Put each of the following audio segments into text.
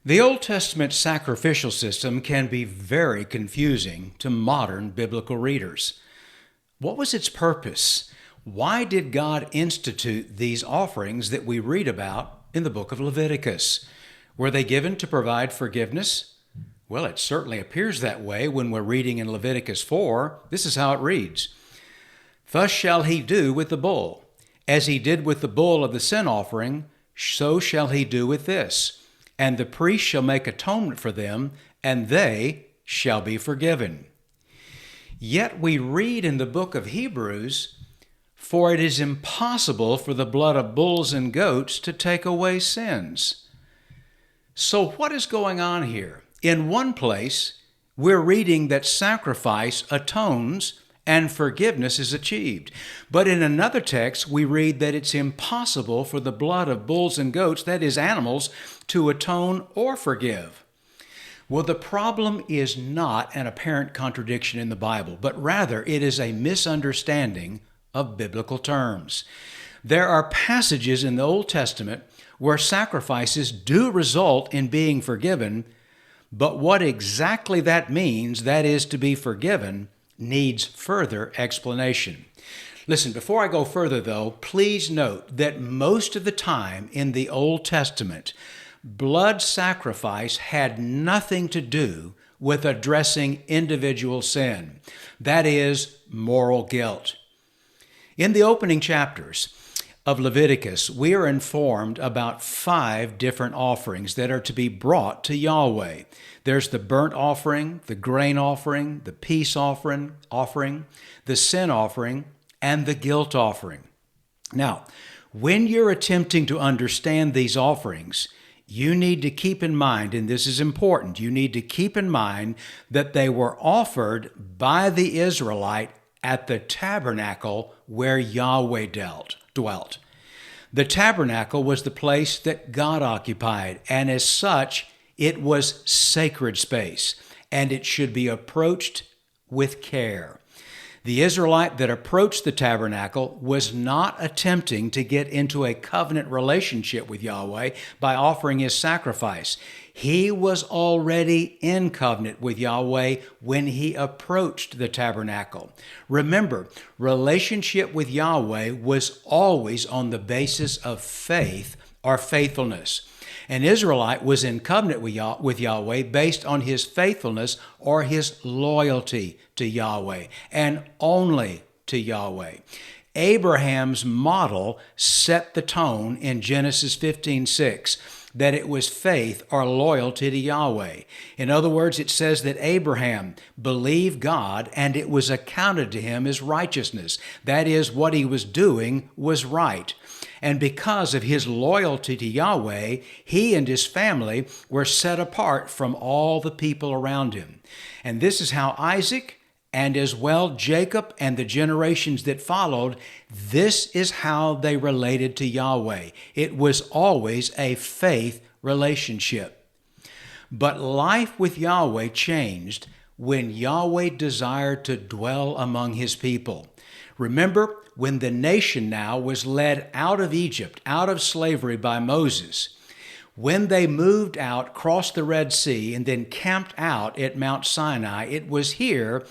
The Old Testament sacrificial system can be very confusing to modern biblical readers. What was its purpose? Why did God institute these offerings that we read about in the book of Leviticus? Were they given to provide forgiveness? Well, it certainly appears that way when we're reading in Leviticus 4. This is how it reads. Thus shall he do with the bull. As he did with the bull of the sin offering, so shall he do with this. And the priest shall make atonement for them, and they shall be forgiven. Yet we read in the book of Hebrews, for it is impossible for the blood of bulls and goats to take away sins. So what is going on here? In one place, we're reading that sacrifice atones and forgiveness is achieved. But in another text, we read that it's impossible for the blood of bulls and goats, that is, animals, to atone or forgive. Well, the problem is not an apparent contradiction in the Bible, but rather it is a misunderstanding of biblical terms. There are passages in the Old Testament where sacrifices do result in being forgiven, but what exactly that means, that is, to be forgiven, needs further explanation. Listen, before I go further, though, please note that most of the time in the Old Testament, blood sacrifice had nothing to do with addressing individual sin, that is, moral guilt. In the opening chapters of Leviticus, we are informed about 5 different offerings that are to be brought to Yahweh. There's the burnt offering, the grain offering, the peace offering, the sin offering, and the guilt offering. Now, when you're attempting to understand these offerings, you need to keep in mind, and this is important, you need to keep in mind that they were offered by the Israelite at the tabernacle where Yahweh dwelt. The tabernacle was the place that God occupied, and as such, it was sacred space, and it should be approached with care. The Israelite that approached the tabernacle was not attempting to get into a covenant relationship with Yahweh by offering his sacrifice. He was already in covenant with Yahweh when he approached the tabernacle. Remember, relationship with Yahweh was always on the basis of faith or faithfulness. An Israelite was in covenant with Yahweh based on his faithfulness or his loyalty to Yahweh, and only to Yahweh. Abraham's model set the tone in Genesis 15:6, that it was faith or loyalty to Yahweh. In other words, it says that Abraham believed God and it was accounted to him as righteousness. That is, what he was doing was right. And because of his loyalty to Yahweh, he and his family were set apart from all the people around him. And this is how Isaac and as well Jacob and the generations that followed, this is how they related to Yahweh. It was always a faith relationship. But life with Yahweh changed when Yahweh desired to dwell among his people. Remember, when the nation now was led out of Egypt, out of slavery by Moses, when they moved out, crossed the Red Sea, and then camped out at Mount Sinai, it was here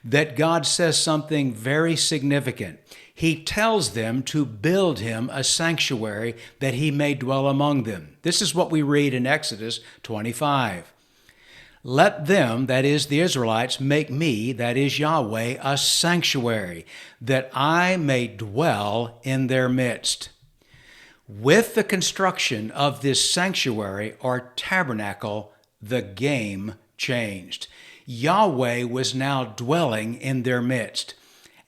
that God says something very significant. He tells them to build him a sanctuary that he may dwell among them. This is what we read in Exodus 25. Let them, that is the Israelites, make me, that is Yahweh, a sanctuary, that I may dwell in their midst. With the construction of this sanctuary or tabernacle, the game changed. Yahweh was now dwelling in their midst.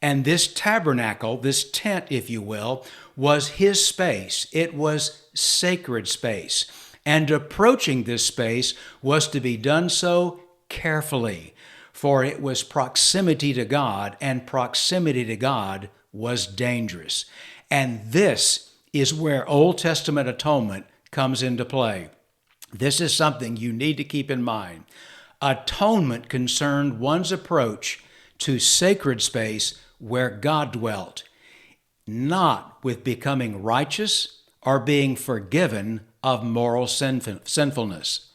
And this tabernacle, this tent, if you will, was his space. It was sacred space. And approaching this space was to be done so carefully, for it was proximity to God, and proximity to God was dangerous. And this is where Old Testament atonement comes into play. This is something you need to keep in mind. Atonement concerned one's approach to sacred space where God dwelt, not with becoming righteous or being forgiven of moral sinfulness.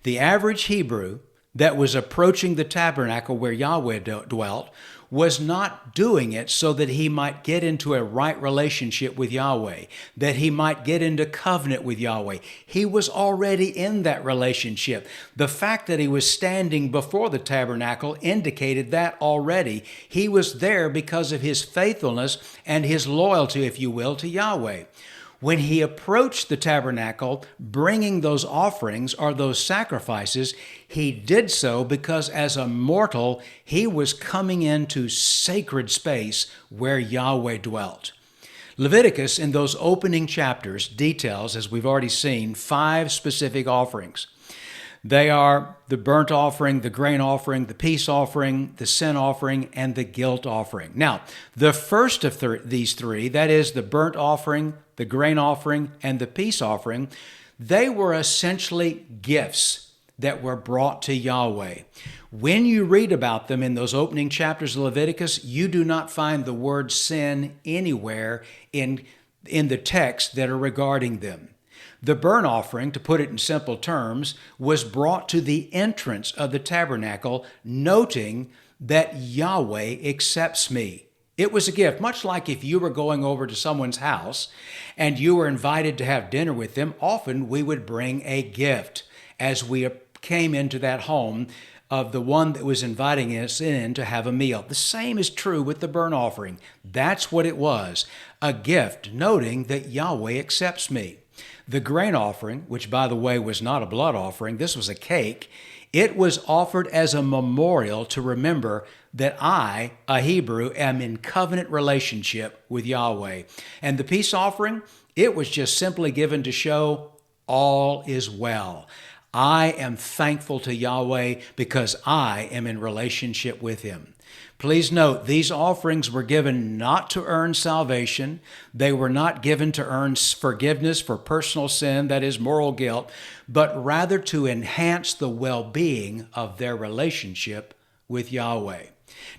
The average Hebrew that was approaching the tabernacle where Yahweh dwelt was not doing it so that he might get into a right relationship with Yahweh, that he might get into covenant with Yahweh. He was already in that relationship. The fact that he was standing before the tabernacle indicated that already. He was there because of his faithfulness and his loyalty, if you will, to Yahweh. When he approached the tabernacle, bringing those offerings or those sacrifices, he did so because as a mortal, he was coming into sacred space where Yahweh dwelt. Leviticus, in those opening chapters, details, as we've already seen, 5 specific offerings. They are the burnt offering, the grain offering, the peace offering, the sin offering, and the guilt offering. Now, the first of these 3, that is the burnt offering, the grain offering, and the peace offering, they were essentially gifts that were brought to Yahweh. When you read about them in those opening chapters of Leviticus, you do not find the word sin anywhere in the text that are regarding them. The burnt offering, to put it in simple terms, was brought to the entrance of the tabernacle, noting that Yahweh accepts me. It was a gift, much like if you were going over to someone's house and you were invited to have dinner with them. Often we would bring a gift as we came into that home of the one that was inviting us in to have a meal. The same is true with the burnt offering. That's what it was, a gift, noting that Yahweh accepts me. The grain offering, which by the way was not a blood offering, this was a cake, it was offered as a memorial to remember that I, a Hebrew, am in covenant relationship with Yahweh. And the peace offering, it was just simply given to show all is well. I am thankful to Yahweh because I am in relationship with Him. Please note, these offerings were given not to earn salvation. They were not given to earn forgiveness for personal sin, that is moral guilt, but rather to enhance the well-being of their relationship with Yahweh.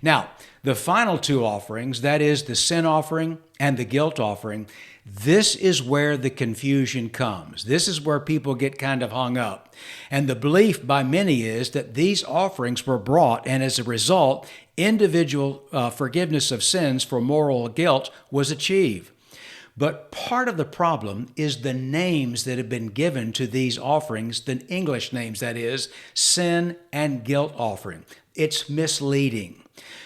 Now, the final 2 offerings, that is the sin offering and the guilt offering, this is where the confusion comes. This is where people get kind of hung up. And the belief by many is that these offerings were brought, and as a result, individual forgiveness of sins for moral guilt was achieved. But part of the problem is the names that have been given to these offerings, the English names, that is, sin and guilt offering. It's misleading.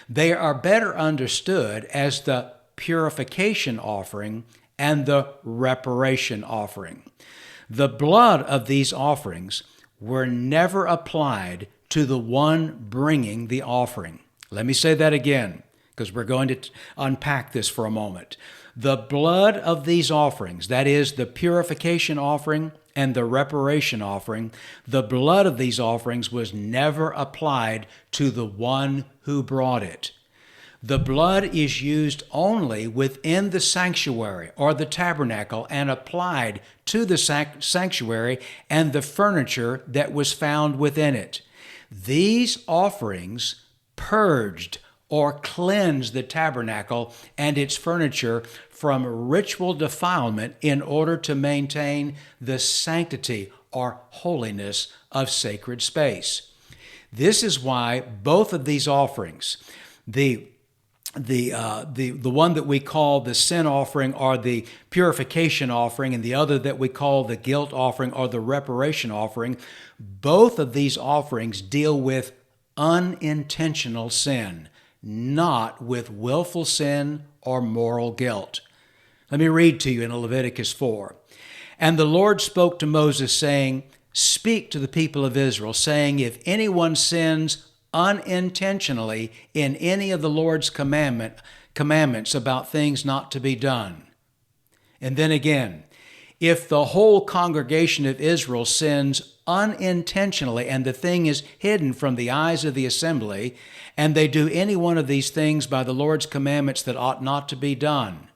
They are better understood as the purification offering and the reparation offering. The blood of these offerings were never applied to the one bringing the offering. Let me say that again, because we're going to unpack this for a moment. The blood of these offerings, that is the purification offering and the reparation offering, the blood of these offerings was never applied to the one who brought it. The blood is used only within the sanctuary or the tabernacle and applied to the sanctuary and the furniture that was found within it. These offerings purged or cleansed the tabernacle and its furniture from ritual defilement in order to maintain the sanctity or holiness of sacred space. This is why both of these offerings, the one that we call the sin offering or the purification offering, and the other that we call the guilt offering or the reparation offering, both of these offerings deal with unintentional sin, not with willful sin or moral guilt. Let me read to you in Leviticus 4. And the Lord spoke to Moses, saying, "Speak to the people of Israel, saying, if anyone sins unintentionally in any of the Lord's commandments about things not to be done." And then again, if the whole congregation of Israel sins unintentionally and the thing is hidden from the eyes of the assembly, and they do any one of these things by the Lord's commandments that ought not to be done.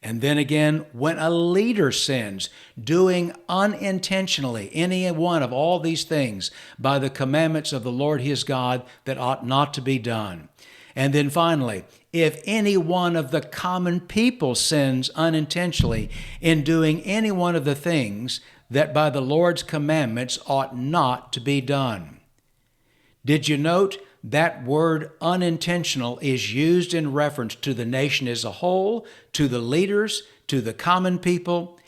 And then again, when a leader sins, doing unintentionally any one of all these things by the commandments of the Lord his God that ought not to be done. And then finally, if any one of the common people sins unintentionally in doing any one of the things that by the Lord's commandments ought not to be done. Did you note that word unintentional is used in reference to the nation as a whole, to the leaders, to the common people?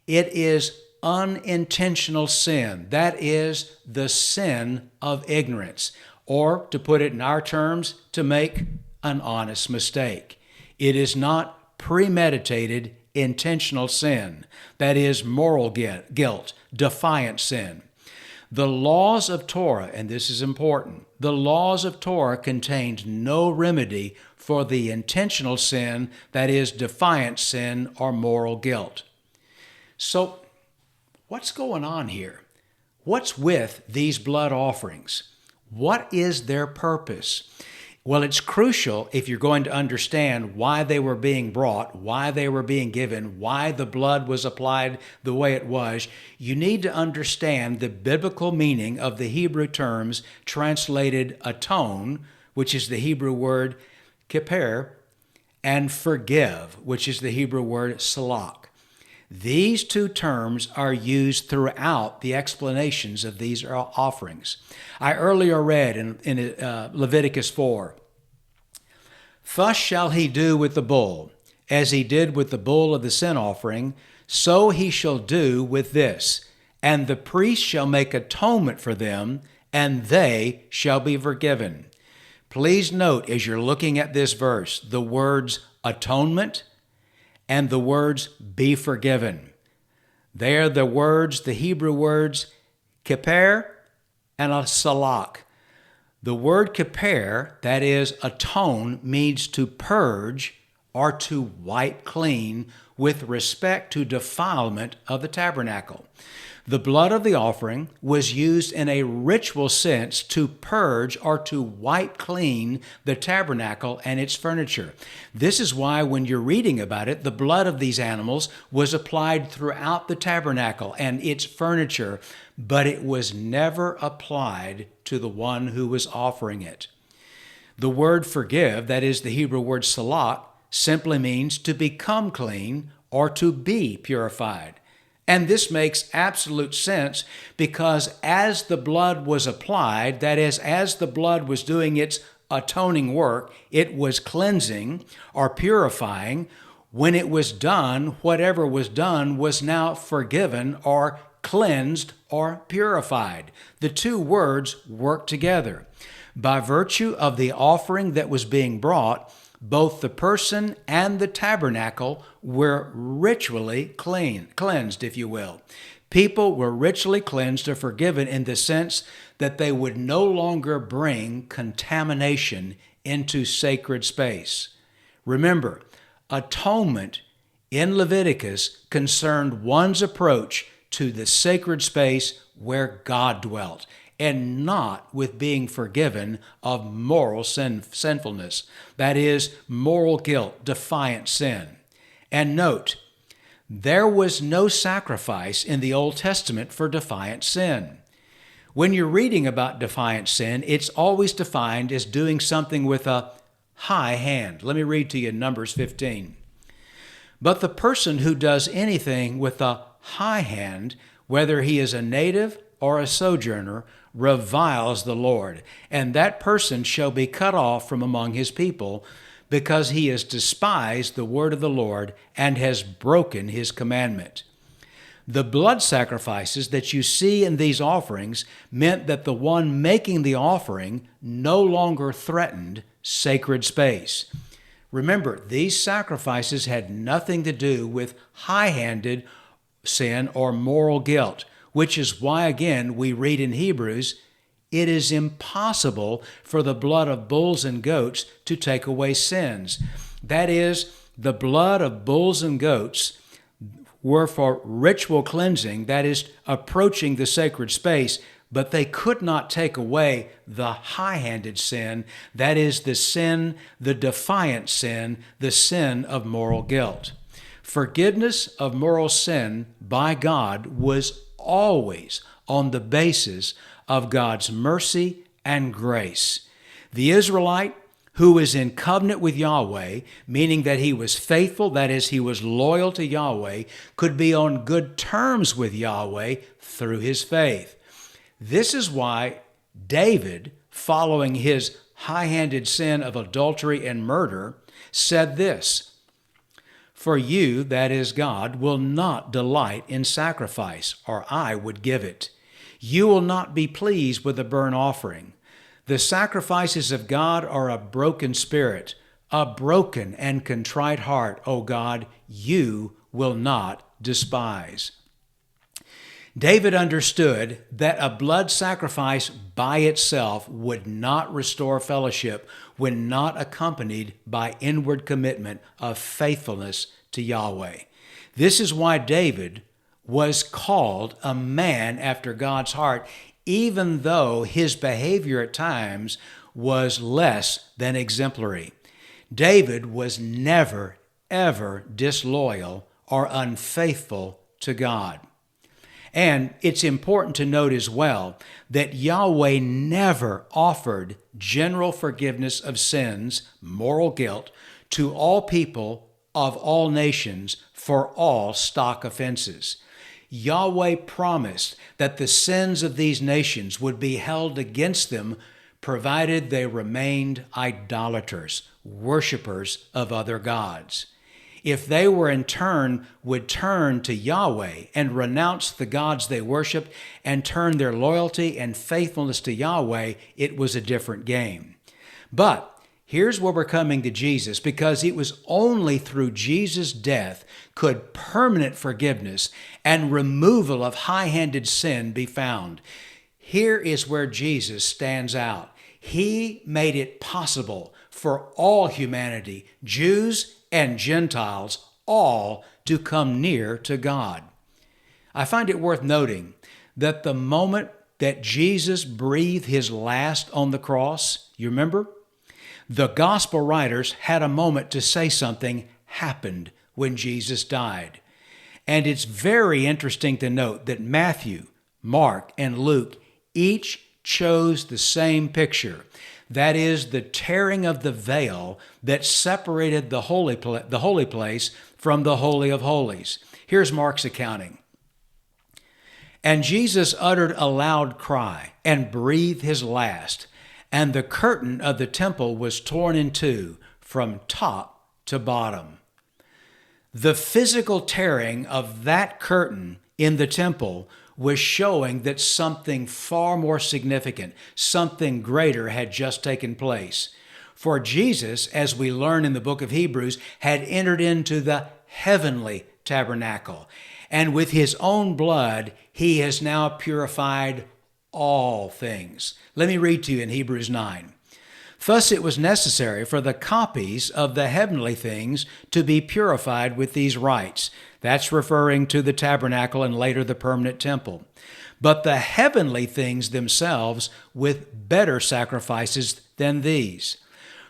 It is unintentional sin. That is the sin of ignorance, or to put it in our terms, to make an honest mistake. It is not premeditated, intentional sin. That is moral guilt, defiant sin. The laws of Torah, and this is important, the laws of Torah contained no remedy for the intentional sin, that is defiant sin or moral guilt. So, what's going on here? What's with these blood offerings? What is their purpose? Well, it's crucial if you're going to understand why they were being brought, why they were being given, why the blood was applied the way it was. You need to understand the biblical meaning of the Hebrew terms translated atone, which is the Hebrew word kippur, and forgive, which is the Hebrew word salak. These two terms are used throughout the explanations of these offerings. I earlier read in Leviticus 4, "Thus shall he do with the bull, as he did with the bull of the sin offering, so he shall do with this, and the priest shall make atonement for them, and they shall be forgiven." Please note, as you're looking at this verse, the words atonement and the words be forgiven. They are the words, the Hebrew words kippur and salak. The word kippur, that is atone, means to purge or to wipe clean with respect to defilement of the tabernacle. The blood of the offering was used in a ritual sense to purge or to wipe clean the tabernacle and its furniture. This is why when you're reading about it, the blood of these animals was applied throughout the tabernacle and its furniture, but it was never applied to the one who was offering it. The word forgive, that is the Hebrew word salak, simply means to become clean or to be purified. And this makes absolute sense because as the blood was applied, that is, as the blood was doing its atoning work, it was cleansing or purifying. When it was done, whatever was done was now forgiven or cleansed or purified. The two words work together. By virtue of the offering that was being brought, both the person and the tabernacle were ritually cleansed, if you will. People were ritually cleansed or forgiven in the sense that they would no longer bring contamination into sacred space. Remember, atonement in Leviticus concerned one's approach to the sacred space where God dwelt, and not with being forgiven of moral sinfulness. That is, moral guilt, defiant sin. And note, there was no sacrifice in the Old Testament for defiant sin. When you're reading about defiant sin, it's always defined as doing something with a high hand. Let me read to you Numbers 15. "But the person who does anything with a high hand, whether he is a native or a sojourner, reviles the Lord, and that person shall be cut off from among his people, because he has despised the word of the Lord and has broken his commandment." The blood sacrifices that you see in these offerings meant that the one making the offering no longer threatened sacred space. Remember, these sacrifices had nothing to do with high-handed sin or moral guilt, which is why, again, we read in Hebrews, it is impossible for the blood of bulls and goats to take away sins. That is, the blood of bulls and goats were for ritual cleansing, that is, approaching the sacred space, but they could not take away the high-handed sin, that is, the sin, the defiant sin, the sin of moral guilt. Forgiveness of moral sin by God was always on the basis of God's mercy and grace. The Israelite who was in covenant with Yahweh, meaning that he was faithful, that is, he was loyal to Yahweh, could be on good terms with Yahweh through his faith. This is why David, following his high-handed sin of adultery and murder, said this, "For you, that is God, will not delight in sacrifice, or I would give it. You will not be pleased with a burnt offering. The sacrifices of God are a broken spirit, a broken and contrite heart, O God, you will not despise." David understood that a blood sacrifice by itself would not restore fellowship when not accompanied by inward commitment of faithfulness to Yahweh. This is why David was called a man after God's heart, even though his behavior at times was less than exemplary. David was never, ever disloyal or unfaithful to God. And it's important to note as well that Yahweh never offered general forgiveness of sins, moral guilt, to all people of all nations for all stock offenses. Yahweh promised that the sins of these nations would be held against them provided they remained idolaters, worshipers of other gods. If they were in turn would turn to Yahweh and renounce the gods they worshiped and turn their loyalty and faithfulness to Yahweh, it was a different game. But here's where we're coming to Jesus, because it was only through Jesus' death could permanent forgiveness and removal of high-handed sin be found. Here is where Jesus stands out. He made it possible for all humanity, Jews and Gentiles, all to come near to God. I find it worth noting that the moment that Jesus breathed his last on the cross, you remember? The gospel writers had a moment to say something happened when Jesus died. And it's very interesting to note that Matthew, Mark, and Luke each chose the same picture. That is the tearing of the veil that separated the holy place from the Holy of Holies. Here's Mark's accounting. "And Jesus uttered a loud cry and breathed his last, and the curtain of the temple was torn in two from top to bottom." The physical tearing of that curtain in the temple was showing that something far more significant, something greater had just taken place. For Jesus, as we learn in the book of Hebrews, had entered into the heavenly tabernacle, and with his own blood, he has now purified all things. Let me read to you in Hebrews 9. "Thus it was necessary for the copies of the heavenly things to be purified with these rites." That's referring to the tabernacle and later the permanent temple. "But the heavenly things themselves with better sacrifices than these.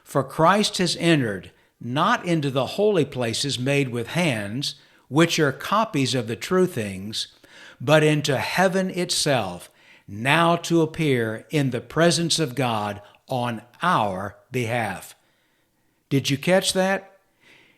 For Christ has entered not into the holy places made with hands, which are copies of the true things, but into heaven itself, now to appear in the presence of God on our behalf." Did you catch that?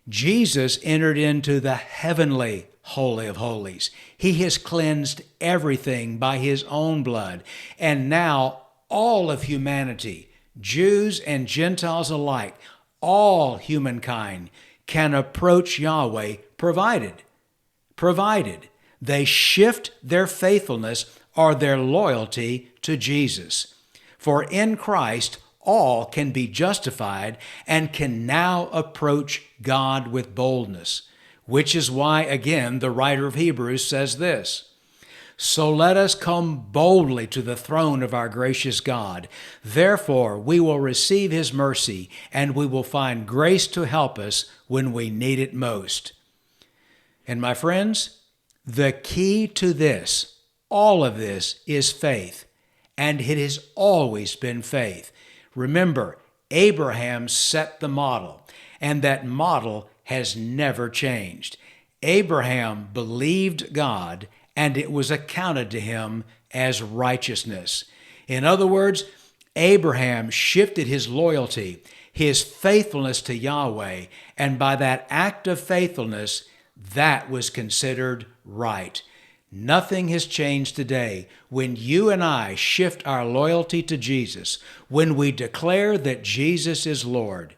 Jesus entered into the heavenly Holy of Holies. He has cleansed everything by his own blood. And now all of humanity, Jews and Gentiles alike, all humankind can approach Yahweh provided they shift their faithfulness or their loyalty to Jesus. For in Christ, all can be justified and can now approach God with boldness, which is why, again, the writer of Hebrews says this, "So let us come boldly to the throne of our gracious God. Therefore, we will receive his mercy, and we will find grace to help us when we need it most." And my friends, the key to this, all of this, is faith. And it has always been faith. Remember, Abraham set the model, and that model has never changed. Abraham believed God, and it was accounted to him as righteousness. In other words, Abraham shifted his loyalty. his faithfulness to Yahweh, and by that act of faithfulness, that was considered right. Nothing has changed today. When you and I shift our loyalty to Jesus, when we declare that Jesus is Lord,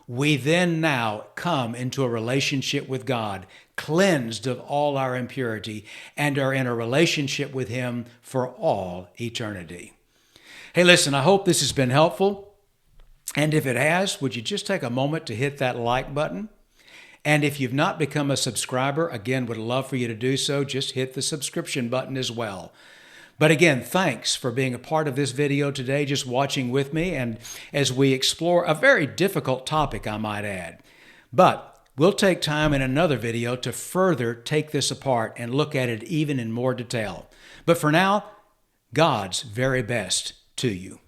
we then now come into a relationship with God, cleansed of all our impurity, and are in a relationship with Him for all eternity. Hey, listen, I hope this has been helpful. And if it has, would you just take a moment to hit that like button? And if you've not become a subscriber, again, would love for you to do so. Just hit the subscription button as well. But again, thanks for being a part of this video today, just watching with me, and as we explore a very difficult topic, I might add. But we'll take time in another video to further take this apart and look at it even in more detail. But for now, God's very best to you.